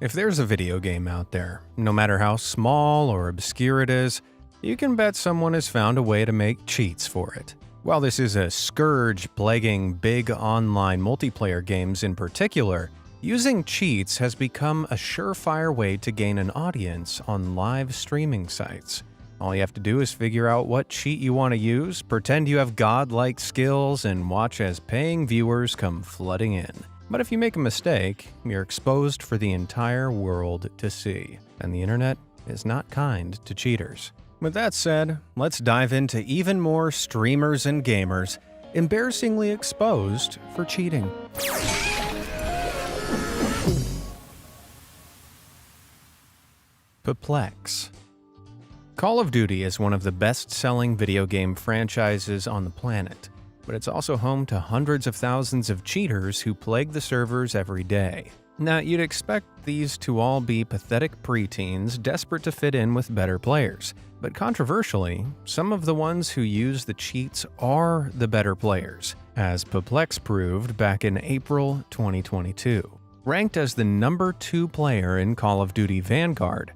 If there's a video game out there, no matter how small or obscure it is, you can bet someone has found a way to make cheats for it. While this is a scourge plaguing big online multiplayer games in particular, using cheats has become a surefire way to gain an audience on live streaming sites. All you have to do is figure out what cheat you want to use, pretend you have godlike skills, and watch as paying viewers come flooding in. But if you make a mistake, you're exposed for the entire world to see. And the internet is not kind to cheaters. With that said, let's dive into even more streamers and gamers embarrassingly exposed for cheating. Perplex. Call of Duty is one of the best-selling video game franchises on the planet, but it's also home to hundreds of thousands of cheaters who plague the servers every day. Now, you'd expect these to all be pathetic preteens desperate to fit in with better players, but controversially, some of the ones who use the cheats are the better players, as Perplex proved back in April 2022. Ranked as the number 2 player in Call of Duty Vanguard,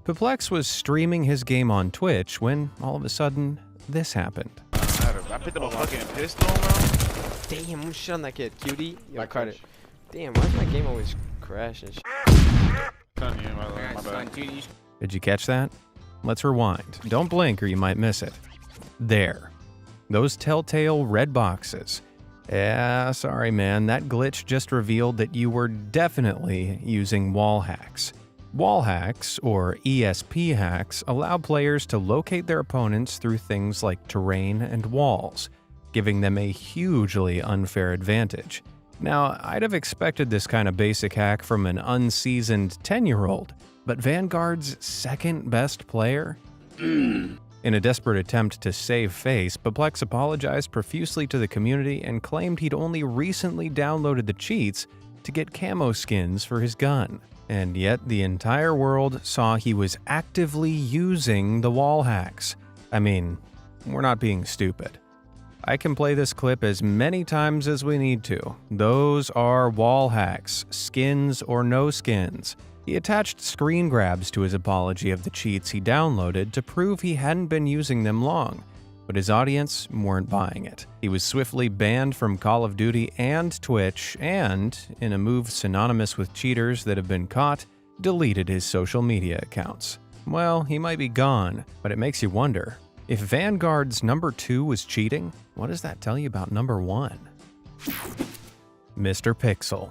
Perplex was streaming his game on Twitch when, all of a sudden, this happened. I picked up a fucking pistol, bro. Damn, I'm shit on that kid, cutie. Yo, credit. Damn, why does my game always crash and shit? My bad. Did you catch that? Let's rewind. Don't blink or you might miss it. There. Those telltale red boxes. Yeah, sorry man, that glitch just revealed that you were definitely using wall hacks. Wall hacks, or ESP hacks, allow players to locate their opponents through things like terrain and walls, giving them a hugely unfair advantage. Now, I'd have expected this kind of basic hack from an unseasoned 10-year-old, but Vanguard's second best player? In a desperate attempt to save face, Perplex apologized profusely to the community and claimed he'd only recently downloaded the cheats to get camo skins for his gun. And yet, the entire world saw he was actively using the wall hacks. I mean, we're not being stupid. I can play this clip as many times as we need to. Those are wall hacks, skins or no skins. He attached screen grabs to his apology of the cheats he downloaded to prove he hadn't been using them long, but his audience weren't buying it. He was swiftly banned from Call of Duty and Twitch, and, in a move synonymous with cheaters that have been caught, deleted his social media accounts. Well, he might be gone, but it makes you wonder, if Vanguard's number 2 was cheating, what does that tell you about number 1? Mr. Pixel.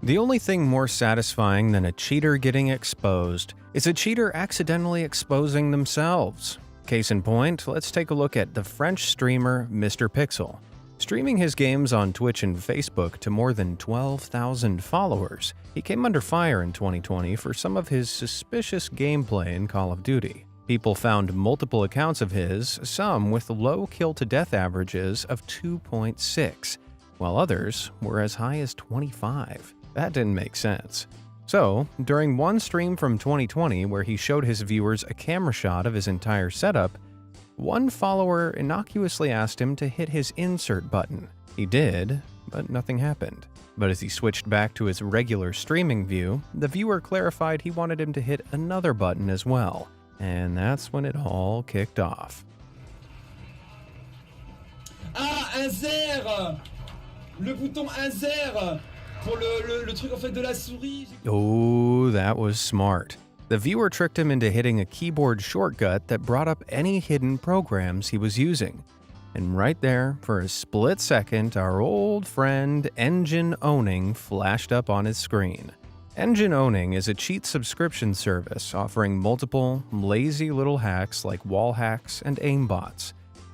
The only thing more satisfying than a cheater getting exposed is a cheater accidentally exposing themselves. Case in point, let's take a look at the French streamer Mr. Pixel. Streaming his games on Twitch and Facebook to more than 12,000 followers, he came under fire in 2020 for some of his suspicious gameplay in Call of Duty. People found multiple accounts of his, some with low kill-to-death averages of 2.6, while others were as high as 25. That didn't make sense. So, during one stream from 2020 where he showed his viewers a camera shot of his entire setup, one follower innocuously asked him to hit his insert button. He did, but nothing happened. But as he switched back to his regular streaming view, the viewer clarified he wanted him to hit another button as well. And that's when it all kicked off. Ah, un zer! Le bouton un zer! Pour le truc en fait de la souris. Oh, that was smart. The viewer tricked him into hitting a keyboard shortcut that brought up any hidden programs he was using. And right there, for a split second, our old friend Engine Owning flashed up on his screen. Engine Owning is a cheat subscription service offering multiple, lazy little hacks like wall hacks and aimbots,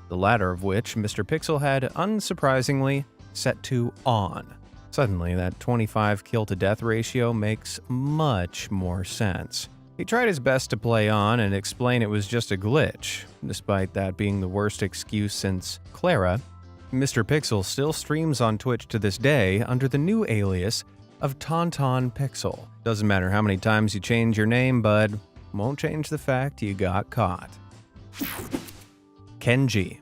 the latter of which Mr. Pixel had, unsurprisingly, set to on. Suddenly, that 25 kill-to-death ratio makes much more sense. He tried his best to play on and explain it was just a glitch. Despite that being the worst excuse since Clara, Mr. Pixel still streams on Twitch to this day under the new alias of Tauntaun Pixel. Doesn't matter how many times you change your name, bud, won't change the fact you got caught. Kenji.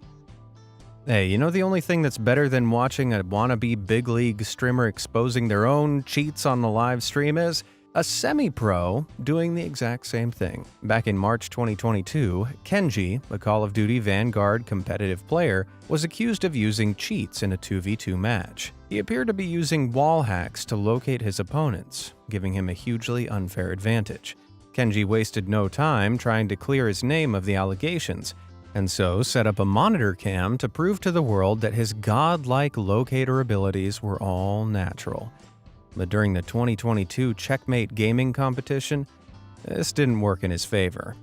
Hey, you know the only thing that's better than watching a wannabe big league streamer exposing their own cheats on the live stream is? A semi-pro doing the exact same thing. Back in March 2022, Kenji, a Call of Duty Vanguard competitive player, was accused of using cheats in a 2v2 match. He appeared to be using wall hacks to locate his opponents, giving him a hugely unfair advantage. Kenji wasted no time trying to clear his name of the allegations, and so set up a monitor cam to prove to the world that his godlike locator abilities were all natural. But during the 2022 Checkmate gaming competition, this didn't work in his favor.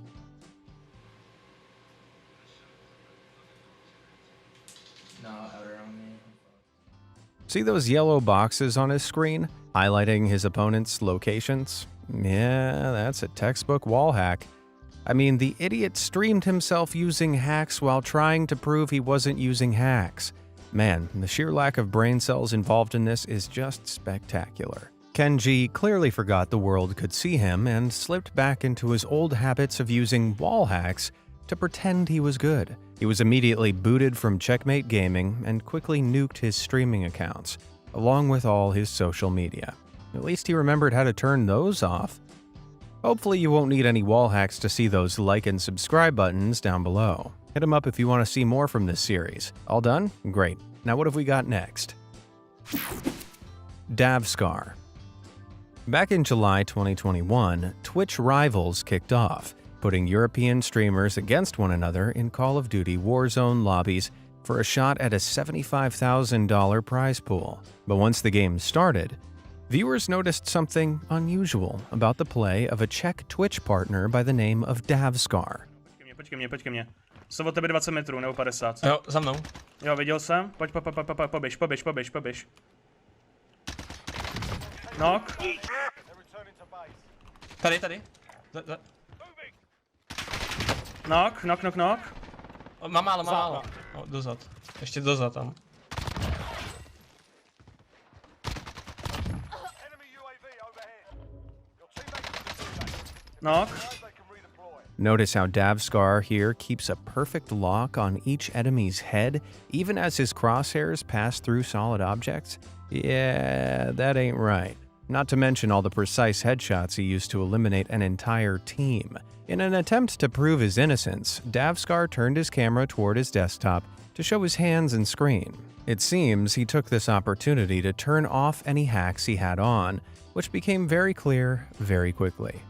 See those yellow boxes on his screen, highlighting his opponent's locations? Yeah, that's a textbook wall hack. I mean, the idiot streamed himself using hacks while trying to prove he wasn't using hacks. Man, the sheer lack of brain cells involved in this is just spectacular. Kenji clearly forgot the world could see him and slipped back into his old habits of using wall hacks to pretend he was good. He was immediately booted from Checkmate Gaming and quickly nuked his streaming accounts, along with all his social media. At least he remembered how to turn those off. Hopefully you won't need any wall hacks to see those like and subscribe buttons down below. Hit them up if you want to see more from this series. All done? Great. Now what have we got next? Davscar. Back in July 2021, Twitch Rivals kicked off, putting European streamers against one another in Call of Duty Warzone lobbies for a shot at a $75,000 prize pool. But once the game started, viewers noticed something unusual about the play of a Czech Twitch partner by the name of Davscar. Počkej mě. Jsou od tebe 20 metrů, nebo 50. Jo, za mnou. Jo, viděl jsem. Poběž. Knock. Tady. Knock. Mám málo. O, dozad. Ještě dozad tam. Knock. Notice how Davscar here keeps a perfect lock on each enemy's head, even as his crosshairs pass through solid objects? Yeah, that ain't right. Not to mention all the precise headshots he used to eliminate an entire team. In an attempt to prove his innocence, Davscar turned his camera toward his desktop to show his hands and screen. It seems he took this opportunity to turn off any hacks he had on, which became very clear very quickly.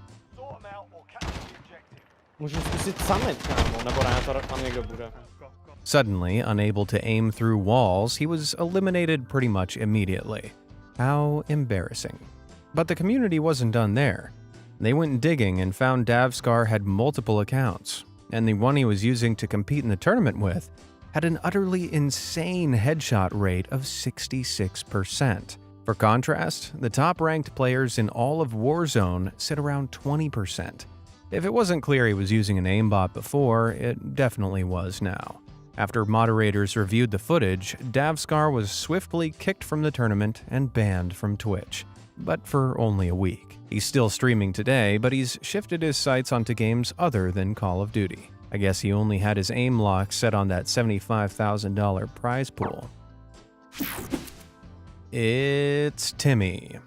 Můžu zkusit summit, kámo, nebo ne, to tam někdo bude. Suddenly, unable to aim through walls, he was eliminated pretty much immediately. How embarrassing. But the community wasn't done there. They went digging and found Davscar had multiple accounts, and the one he was using to compete in the tournament with had an utterly insane headshot rate of 66%. For contrast, the top-ranked players in all of Warzone sit around 20%. If it wasn't clear he was using an aimbot before, it definitely was now. After moderators reviewed the footage, Davscar was swiftly kicked from the tournament and banned from Twitch, but for only a week. He's still streaming today, but he's shifted his sights onto games other than Call of Duty. I guess he only had his aim lock set on that $75,000 prize pool. It's Timmy.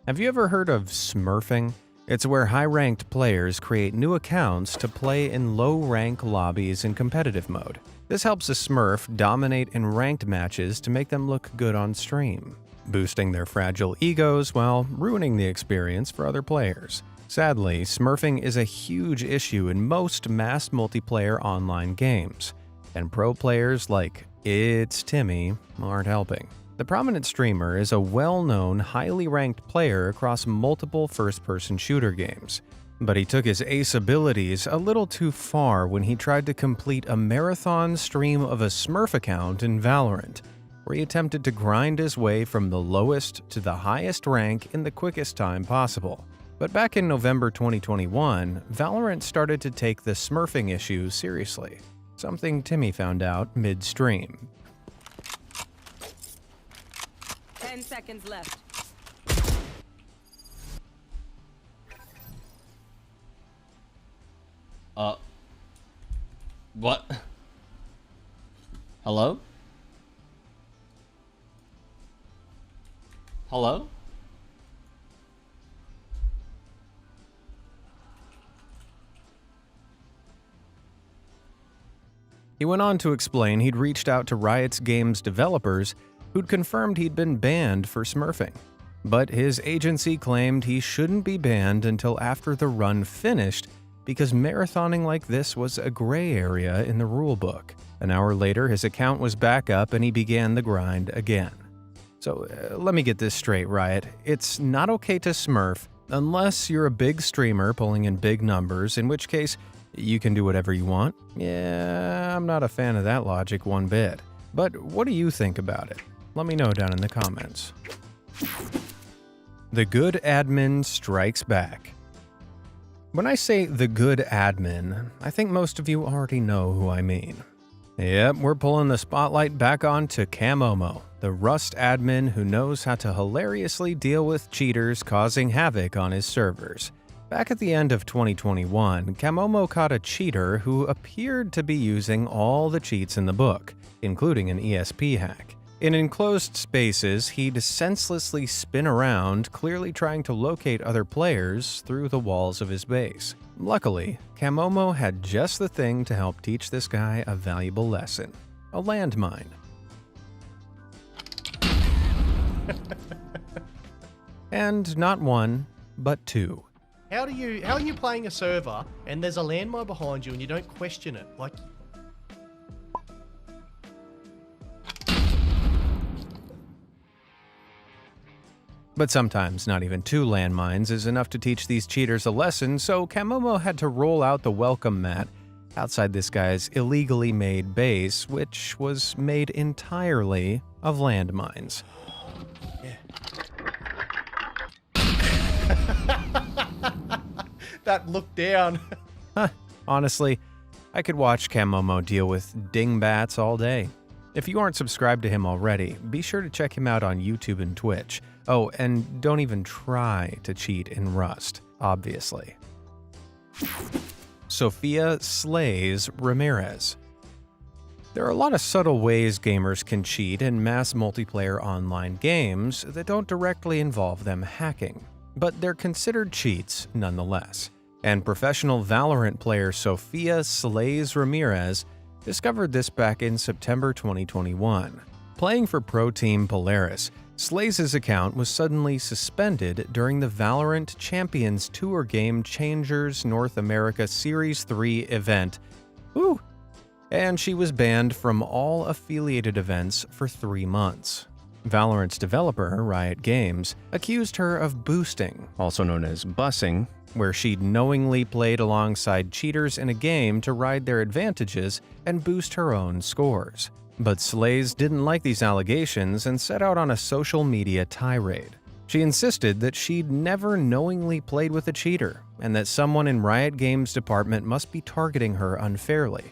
Have you ever heard of smurfing? It's where high-ranked players create new accounts to play in low-rank lobbies in competitive mode. This helps a smurf dominate in ranked matches to make them look good on stream, boosting their fragile egos while ruining the experience for other players. Sadly, smurfing is a huge issue in most mass multiplayer online games, and pro players like It's Timmy aren't helping. The prominent streamer is a well-known, highly ranked player across multiple first-person shooter games, but he took his ace abilities a little too far when he tried to complete a marathon stream of a Smurf account in Valorant, where he attempted to grind his way from the lowest to the highest rank in the quickest time possible. But back in November 2021, Valorant started to take the smurfing issue seriously, something Timmy found out mid-stream. 10 seconds left. What? Hello? Hello? He went on to explain he'd reached out to Riot's games developers who'd confirmed he'd been banned for smurfing. But his agency claimed he shouldn't be banned until after the run finished because marathoning like this was a gray area in the rulebook. An hour later, his account was back up and he began the grind again. So let me get this straight, Riot. It's not okay to smurf unless you're a big streamer pulling in big numbers, in which case you can do whatever you want. Yeah, I'm not a fan of that logic one bit. But what do you think about it? Let me know down in the comments. The good admin strikes back. When I say the good admin, I think most of you already know who I mean. Yep, we're pulling the spotlight back on to Camomo, the Rust admin who knows how to hilariously deal with cheaters causing havoc on his servers. Back at the end of 2021, Camomo caught a cheater who appeared to be using all the cheats in the book, including an ESP hack. In enclosed spaces, he'd senselessly spin around, clearly trying to locate other players through the walls of his base. Luckily, Camomo had just the thing to help teach this guy a valuable lesson: a landmine. And not one, but two. How are you playing a server and there's a landmine behind you and you don't question it? Like, But sometimes not even two landmines is enough to teach these cheaters a lesson, so Camomo had to roll out the welcome mat outside this guy's illegally made base, which was made entirely of landmines. that look down. Honestly, I could watch Camomo deal with dingbats all day. If you aren't subscribed to him already, be sure to check him out on YouTube and Twitch. Oh, and don't even try to cheat in Rust, obviously. Sophia slays Ramirez. There are a lot of subtle ways gamers can cheat in mass multiplayer online games that don't directly involve them hacking, but they're considered cheats nonetheless. And professional Valorant player Sophia slays Ramirez discovered this back in September 2021. Playing for pro team Polaris, Slays' account was suddenly suspended during the Valorant Champions Tour Game Changers North America Series 3 event. Woo! And she was banned from all affiliated events for 3 months. Valorant's developer, Riot Games, accused her of boosting, also known as bussing, where she'd knowingly played alongside cheaters in a game to ride their advantages and boost her own scores. But Slays didn't like these allegations and set out on a social media tirade. She insisted that she'd never knowingly played with a cheater, and that someone in Riot Games' department must be targeting her unfairly.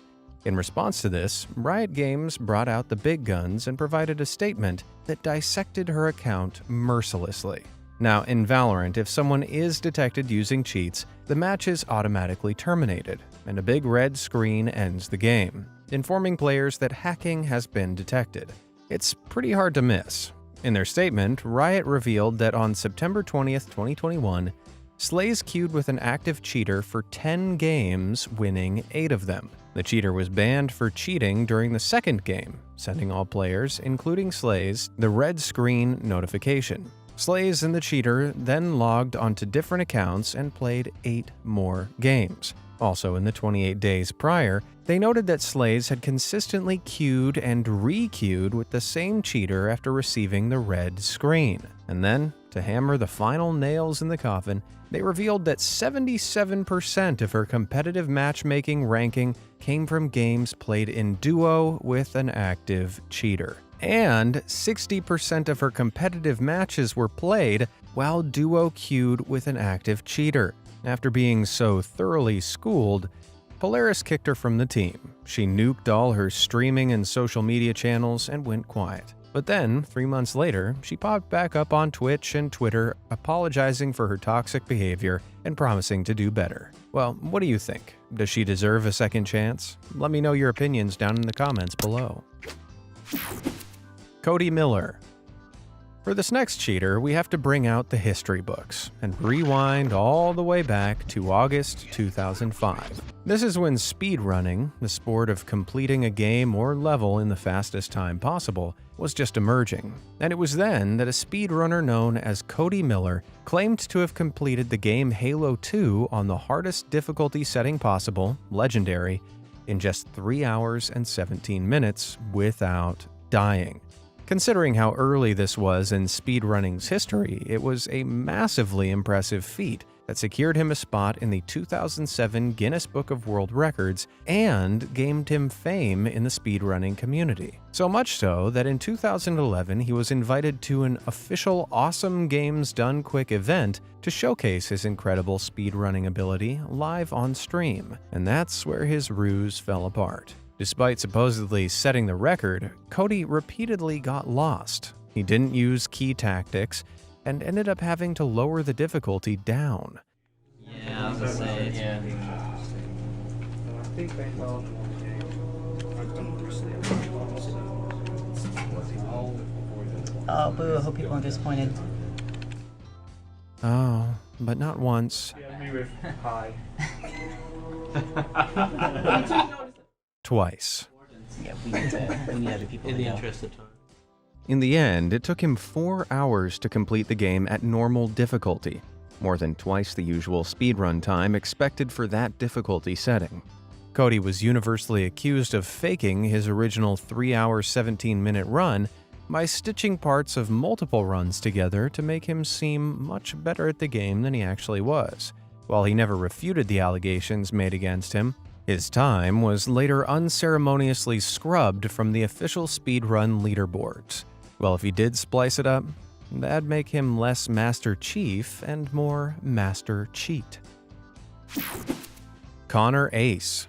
In response to this, Riot Games brought out the big guns and provided a statement that dissected her account mercilessly. Now, in Valorant, if someone is detected using cheats, the match is automatically terminated, and a big red screen ends the game, informing players that hacking has been detected. It's pretty hard to miss. In their statement, Riot revealed that on September 20th, 2021, Slays queued with an active cheater for 10 games, winning 8 of them. The cheater was banned for cheating during the second game, sending all players, including Slays, the red screen notification. Slays and the cheater then logged onto different accounts and played 8 more games. Also, in the 28 days prior, they noted that Slays had consistently queued and re-queued with the same cheater after receiving the red screen. And then, to hammer the final nails in the coffin, they revealed that 77% of her competitive matchmaking ranking came from games played in duo with an active cheater. And 60% of her competitive matches were played while duo queued with an active cheater. After being so thoroughly schooled, Polaris kicked her from the team. She nuked all her streaming and social media channels and went quiet. But then, 3 months later, she popped back up on Twitch and Twitter, apologizing for her toxic behavior and promising to do better. Well, what do you think? Does she deserve a second chance? Let me know your opinions down in the comments below. Cody Miller. For this next cheater, we have to bring out the history books and rewind all the way back to August 2005. This is when speedrunning, the sport of completing a game or level in the fastest time possible, was just emerging. And it was then that a speedrunner known as Cody Miller claimed to have completed the game Halo 2 on the hardest difficulty setting possible, Legendary, in just 3 hours and 17 minutes without dying. Considering how early this was in speedrunning's history, it was a massively impressive feat that secured him a spot in the 2007 Guinness Book of World Records and gained him fame in the speedrunning community. So much so that in 2011 he was invited to an official Awesome Games Done Quick event to showcase his incredible speedrunning ability live on stream, and that's where his ruse fell apart. Despite supposedly setting the record, Cody repeatedly got lost. He didn't use key tactics and ended up having to lower the difficulty down. Yeah, I was gonna say, yeah. Oh, boo, I hope people aren't disappointed. Oh, but not once. Twice. Yeah, we need other people in the interest of time. In the end, it took him 4 hours to complete the game at normal difficulty, more than twice the usual speedrun time expected for that difficulty setting. Cody was universally accused of faking his original 3-hour 17-minute run by stitching parts of multiple runs together to make him seem much better at the game than he actually was. While he never refuted the allegations made against him, his time was later unceremoniously scrubbed from the official speedrun leaderboards. Well, if he did splice it up, that'd make him less Master Chief and more Master Cheat. Connor Ace.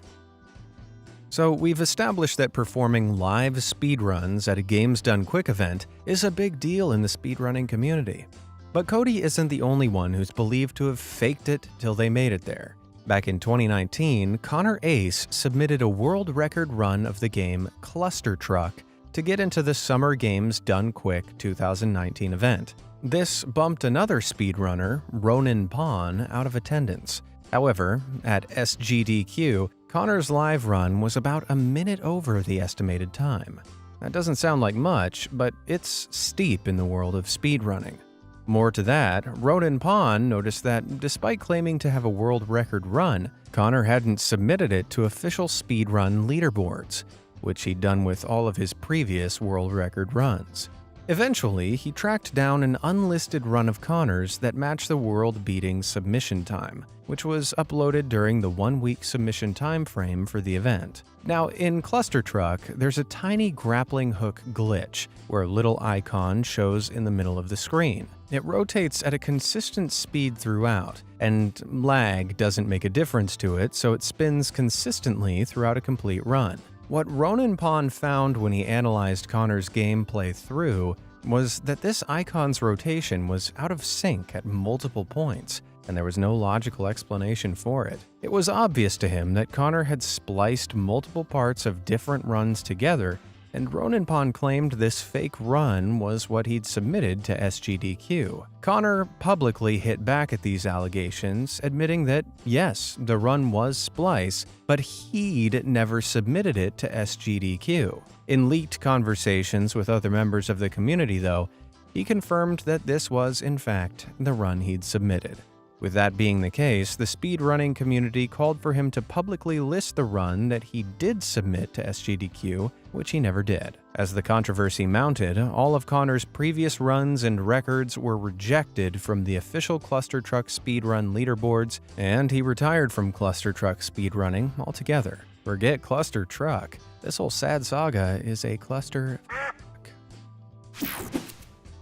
So we've established that performing live speedruns at a Games Done Quick event is a big deal in the speedrunning community. But Cody isn't the only one who's believed to have faked it till they made it there. Back in 2019, Connor Ace submitted a world record run of the game Cluster Truck to get into the Summer Games Done Quick 2019 event. This bumped another speedrunner, Ronan Pawn, out of attendance. However, at SGDQ, Connor's live run was about a minute over the estimated time. That doesn't sound like much, but it's steep in the world of speedrunning. More to that, Ronan Pawn noticed that despite claiming to have a world record run, Connor hadn't submitted it to official speedrun leaderboards, which he'd done with all of his previous world record runs. Eventually, he tracked down an unlisted run of Connor's that matched the world-beating submission time, which was uploaded during the 1-week submission time frame for the event. Now, in Cluster Truck, there's a tiny grappling hook glitch, where a little icon shows in the middle of the screen. It rotates at a consistent speed throughout, and lag doesn't make a difference to it, so it spins consistently throughout a complete run. What Ronan Pawn found when he analyzed Connor's gameplay through was that this icon's rotation was out of sync at multiple points, and there was no logical explanation for it. It was obvious to him that Connor had spliced multiple parts of different runs together, and Ronan Pawn claimed this fake run was what he'd submitted to SGDQ. Connor publicly hit back at these allegations, admitting that, yes, the run was splice, but he'd never submitted it to SGDQ. In leaked conversations with other members of the community, though, he confirmed that this was, in fact, the run he'd submitted. With that being the case, the speedrunning community called for him to publicly list the run that he did submit to SGDQ, which he never did. As the controversy mounted, all of Connor's previous runs and records were rejected from the official Cluster Truck speedrun leaderboards, and he retired from Cluster Truck speedrunning altogether. Forget Cluster Truck. This whole sad saga is a cluster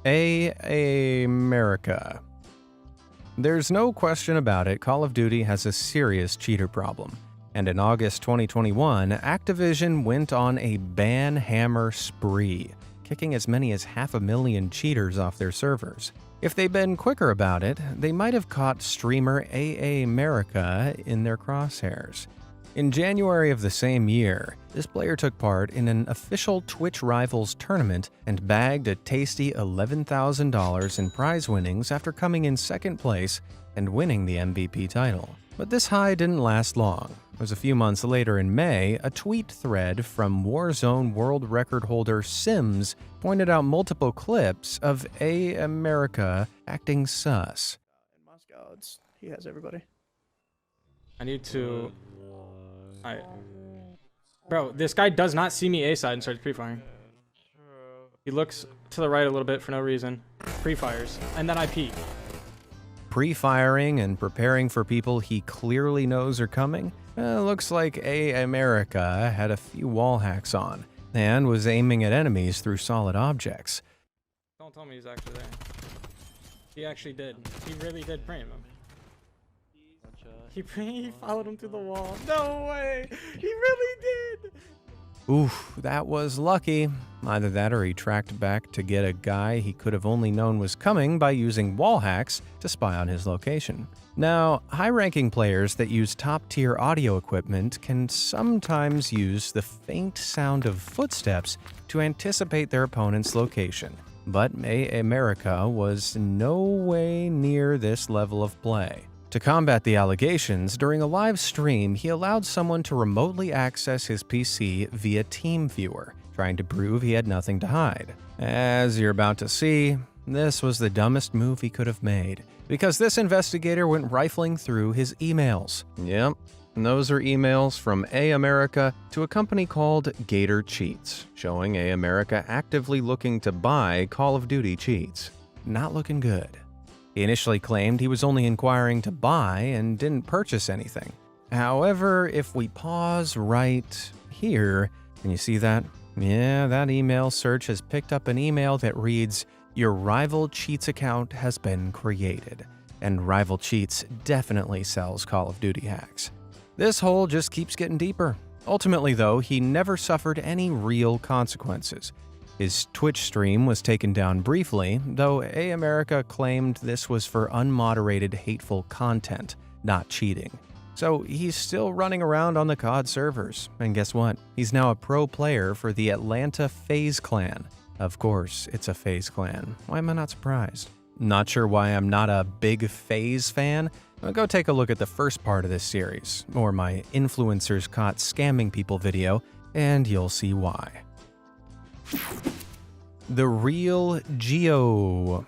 America. There's no question about it, Call of Duty has a serious cheater problem. And in August 2021, Activision went on a ban hammer spree, kicking as many as 500,000 cheaters off their servers. If they'd been quicker about it, they might have caught streamer AA America in their crosshairs. In January of the same year, this player took part in an official Twitch Rivals tournament and bagged a tasty $11,000 in prize winnings after coming in second place and winning the MVP title. But this high didn't last long. It was a few months later in May, a tweet thread from Warzone world record holder Sims pointed out multiple clips of A America acting sus. In Moscow, he has everybody. I need to... Bro, this guy does not see me A side and starts pre-firing. He looks to the right a little bit for no reason. Pre-fires. And then I peek. Pre-firing and preparing for people he clearly knows are coming? Looks like A America had a few wall hacks on and was aiming at enemies through solid objects. Don't tell me he's actually there. He actually did. He really did frame him. He followed him through the wall. No way! He really did! Oof, that was lucky. Either that or he tracked back to get a guy he could have only known was coming by using wall hacks to spy on his location. Now, high-ranking players that use top-tier audio equipment can sometimes use the faint sound of footsteps to anticipate their opponent's location. But A America was no way near this level of play. To combat the allegations, during a live stream, he allowed someone to remotely access his PC via TeamViewer, trying to prove he had nothing to hide. As you're about to see, this was the dumbest move he could have made, because this investigator went rifling through his emails. Yep, and those are emails from A America to a company called Gator Cheats, showing A America actively looking to buy Call of Duty cheats. Not looking good. He initially claimed he was only inquiring to buy and didn't purchase anything. However, if we pause right here, can you see that? Yeah, that email search has picked up an email that reads, "Your Rival Cheats account has been created." And Rival Cheats definitely sells Call of Duty hacks. This hole just keeps getting deeper. Ultimately, though, he never suffered any real consequences. His Twitch stream was taken down briefly, though A America claimed this was for unmoderated hateful content, not cheating. So he's still running around on the COD servers, and guess what? He's now a pro player for the Atlanta FaZe Clan. Of course, it's a FaZe Clan. Why am I not surprised? Not sure why I'm not a big FaZe fan? Well, go take a look at the first part of this series, or my Influencers Caught Scamming People video, and you'll see why. The Real Geo.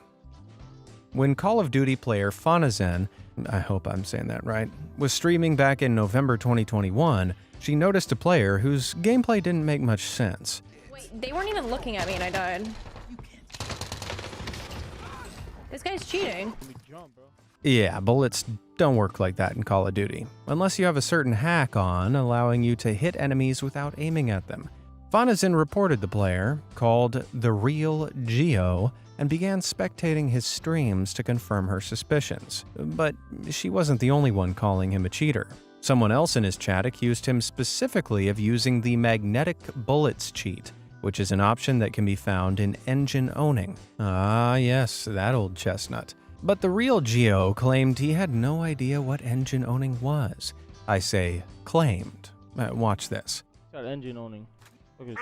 When Call of Duty player Fanazen, I hope I'm saying that right, was streaming back in November 2021, she noticed a player whose gameplay didn't make much sense. Wait, they weren't even looking at me and I died. This guy's cheating. Yeah, bullets don't work like that in Call of Duty, unless you have a certain hack on allowing you to hit enemies without aiming at them. Fanazen reported the player, called The Real Geo, and began spectating his streams to confirm her suspicions. But she wasn't the only one calling him a cheater. Someone else in his chat accused him specifically of using the magnetic bullets cheat, which is an option that can be found in engine owning. Ah yes, that old chestnut. But The Real Geo claimed he had no idea what engine owning was. I say claimed. Watch this. Got engine owning. Okay.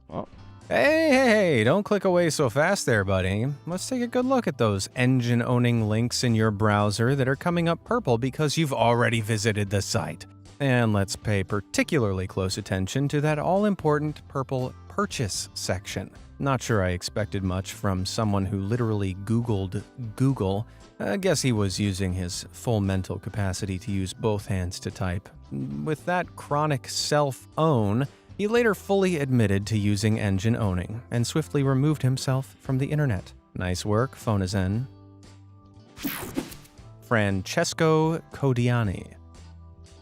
Oh. Hey, don't click away so fast there, buddy. Let's take a good look at those engine-owning links in your browser that are coming up purple because you've already visited the site. And let's pay particularly close attention to that all-important purple purchase section. Not sure I expected much from someone who literally Googled Google. I guess he was using his full mental capacity to use both hands to type. With that chronic self-own, he later fully admitted to using engine owning and swiftly removed himself from the internet. Nice work, Fanazen. Francesco Codiani.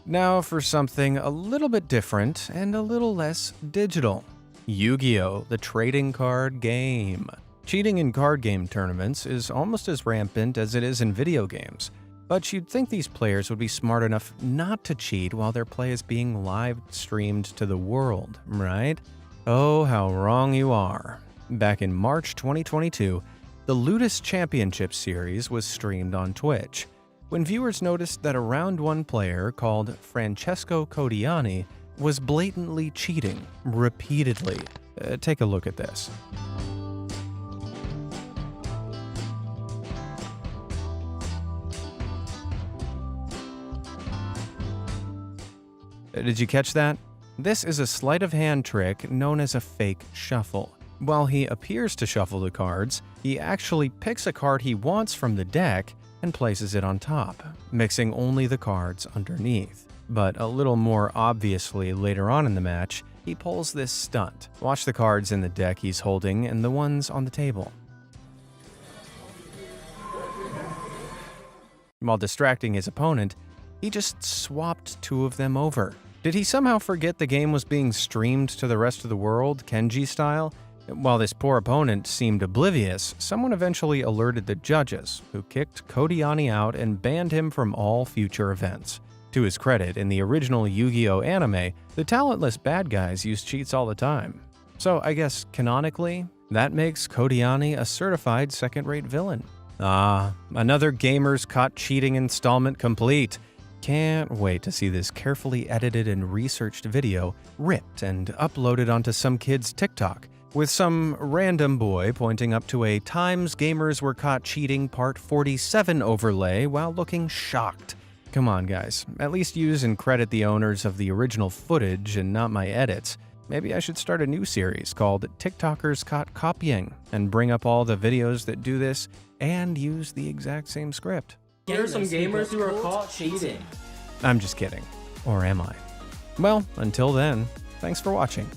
Now for something a little bit different and a little less digital. Yu-Gi-Oh! The trading card game. Cheating in card game tournaments is almost as rampant as it is in video games. But you'd think these players would be smart enough not to cheat while their play is being live streamed to the world, right? Oh, how wrong you are. Back in March 2022, the Ludus Championship Series was streamed on Twitch. when viewers noticed that a Round 1 player called Francesco Codiani was blatantly cheating repeatedly. Take a look at this. Did you catch that? This is a sleight of hand trick known as a fake shuffle. While he appears to shuffle the cards, he actually picks a card he wants from the deck and places it on top, mixing only the cards underneath. But a little more obviously later on in the match, he pulls this stunt. Watch the cards in the deck he's holding and the ones on the table. While distracting his opponent, he just swapped 2 of them over. Did he somehow forget the game was being streamed to the rest of the world, Kenji style? While this poor opponent seemed oblivious, someone eventually alerted the judges, who kicked Codiani out and banned him from all future events. To his credit, in the original Yu-Gi-Oh! Anime, the talentless bad guys use cheats all the time. So I guess, canonically, that makes Codiani a certified second-rate villain. Ah, another Gamers Caught Cheating installment complete. Can't wait to see this carefully edited and researched video ripped and uploaded onto some kid's TikTok, with some random boy pointing up to a Times Gamers Were Caught Cheating Part 47 overlay while looking shocked. Come on, guys. At least use and credit the owners of the original footage and not my edits. Maybe I should start a new series called TikTokers Caught Copying and bring up all the videos that do this and use the exact same script. Here are some gamers who are caught cheating. I'm just kidding. Or am I? Well, until then, thanks for watching.